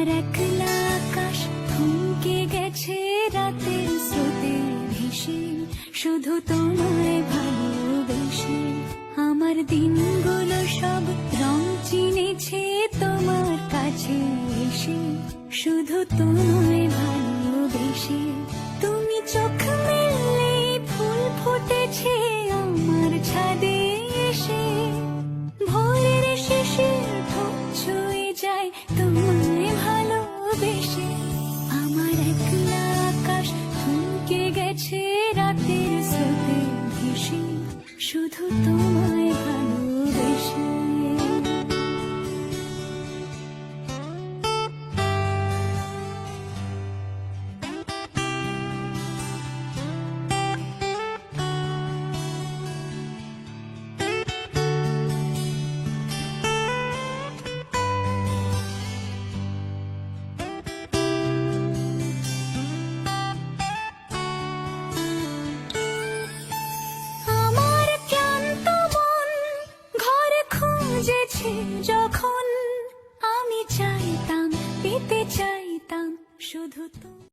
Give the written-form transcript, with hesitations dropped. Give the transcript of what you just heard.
আমার একলা আকাশ থমকে গেছে রাতের স্রোতে ভেসে, শুধু তোমায় ভালোবেসে। আমার দিনগুলো সব রং চিনেছে তোমার কাছে এসে, শুধু তোমায় ভালোবেসে। তুমি চোখ মেললে ফুল ফুটেছে আমার ছাদে এসে, ভোরের শিশির ঠোঁট ছুঁয়ে যায় তোমায় ভালোবেসে। আমার একলা আকাশ থমকে গেছে রাতের স্রোতে ভেসে, শুধু তোমায় ভালোবেসে। যখন আমি চাইতাম, পেতে চাইতাম শুধু তুমি।